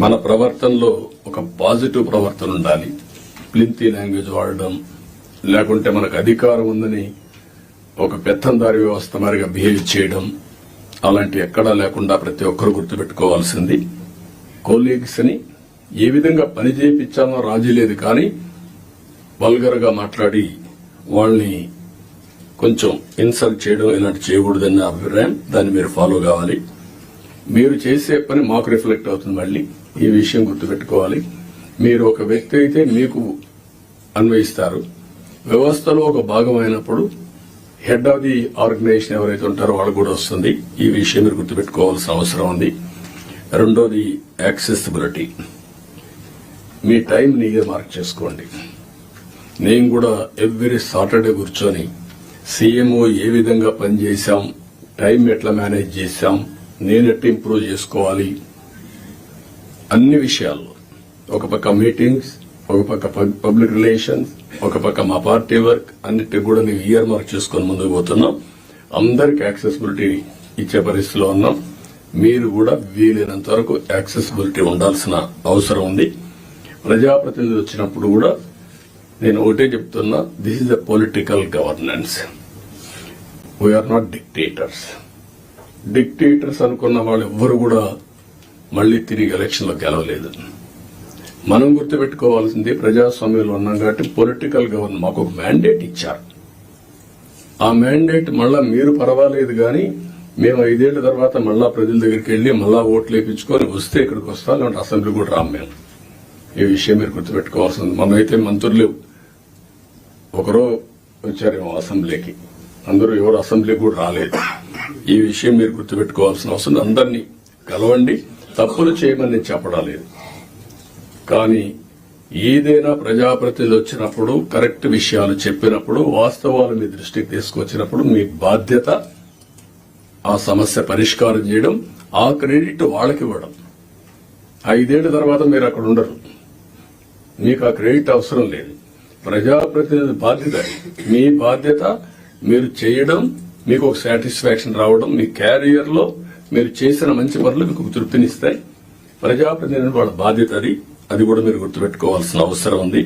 మన ప్రవర్తనలో ఒక పాజిటివ్ ప్రవర్తన ఉండాలి. ప్లింతీ లాంగ్వేజ్ వాడడం, లేకుంటే మనకు అధికారం ఉందని ఒక పెత్తందారి వ్యవస్థ మారిగా బిహేవ్ చేయడం, అలాంటి ఎక్కడా లేకుండా ప్రతి ఒక్కరు గుర్తుపెట్టుకోవాల్సింది. కొలీగ్స్ ని ఏ విధంగా పని చేయించాలో రాజీ లేదు, కానీ వల్గర్ గా మాట్లాడి వాళ్ళని కొంచెం ఇన్సల్ట్ చేయడం ఇలాంటి చేయకూడదన్న అభిప్రాయం. దాన్ని మీరు ఫాలో కావాలి. మీరు చేసే పని మాకు రిఫ్లెక్ట్ అవుతుంది. మళ్ళీ ఈ విషయం గుర్తుపెట్టుకోవాలి. మీరు ఒక వ్యక్తి అయితే మీకు అన్వయిస్తారు. వ్యవస్థలో ఒక భాగం అయినప్పుడు హెడ్ ఆఫ్ ది ఆర్గనైజేషన్ ఎవరైతే ఉంటారో వాళ్ళకు కూడా వస్తుంది. ఈ విషయం మీరు గుర్తుపెట్టుకోవాల్సిన అవసరం ఉంది. రెండోది యాక్సెసిబిలిటీ. మీ టైం నీగా మార్క్ చేసుకోండి. నేను కూడా ఎవ్రీ సాటర్డే కూర్చొని సీఎంఓ ఏ విధంగా పనిచేశాం, టైం ఎట్లా మేనేజ్ చేశాం, నేను ఎట్లా ఇంప్రూవ్ చేసుకోవాలి, అన్ని విషయాల్లో ఒక పక్క మీటింగ్స్, ఒక పక్క పబ్లిక్ రిలేషన్స్, ఒక పక్క మా పార్టీ వర్క్, అన్నిటికి కూడా నేను ఇయర్ మార్క్ చేసుకుని ముందుకు పోతున్నాం. అందరికి యాక్సెసిబిలిటీ ఇచ్చే పరిస్థితిలో ఉన్నాం. మీరు కూడా వీలైనంత వరకు యాక్సెసిబిలిటీ ఉండాల్సిన అవసరం ఉంది. ప్రజాప్రతినిధులు వచ్చినప్పుడు కూడా నేను ఒకటే చెప్తున్నా, this is the political governance. We are not dictators. Dictators అనుకున్న వాళ్ళు ఎవ్వరు కూడా మళ్లీ తిరిగి ఎలక్షన్ లో గెలవలేదు. మనం గుర్తుపెట్టుకోవాల్సింది, ప్రజాస్వామ్యంలో ఉన్నాం కాబట్టి పొలిటికల్ గవర్నెన్స్ మాకు ఒక మ్యాండేట్ ఇచ్చారు. ఆ మ్యాండేట్ మళ్ళా మీరు పర్వాలేదు కానీ మేము 5 ఏళ్ల తర్వాత మళ్ళా ప్రజల దగ్గరికి వెళ్లి మళ్ళా ఓట్లు వేయించుకొని వస్తే ఇక్కడికి వస్తాం, లేదంటే అసెంబ్లీ కూడా రాం మేము. ఈ విషయం మీరు గుర్తుపెట్టుకోవాల్సింది. మనమైతే మంత్రులు ఒకరో వచ్చారేమో అసెంబ్లీకి, అందరూ ఎవరు అసెంబ్లీకి కూడా రాలేదు. ఈ విషయం మీరు గుర్తుపెట్టుకోవాల్సిన అవసరం. అందరినీ కలవండి, తప్పులు చేయమని చెప్పడం లేదు, కానీ ఏదైనా ప్రజాప్రతినిధులు వచ్చినప్పుడు కరెక్ట్ విషయాలు చెప్పినప్పుడు, వాస్తవాలు మీ దృష్టికి తీసుకొచ్చినప్పుడు మీ బాధ్యత ఆ సమస్య పరిష్కారం చేయడం, ఆ క్రెడిట్ వాళ్ళకి ఇవ్వడం. 5 ఏళ్ల తర్వాత మీరు అక్కడ ఉండరు, మీకు ఆ క్రెడిట్ అవసరం లేదు. ప్రజాప్రతినిధి బాధ్యత, మీ బాధ్యత మీరు చేయడం, మీకు ఒక సాటిస్ఫాక్షన్ రావడం, మీ క్యారియర్ లో మీరు చేసిన మంచి పనులు మీకు తృప్తినిస్తాయి. ప్రజాప్రతినిధి వాళ్ళ బాధ్యత అది కూడా మీరు గుర్తుపెట్టుకోవాల్సిన అవసరం ఉంది.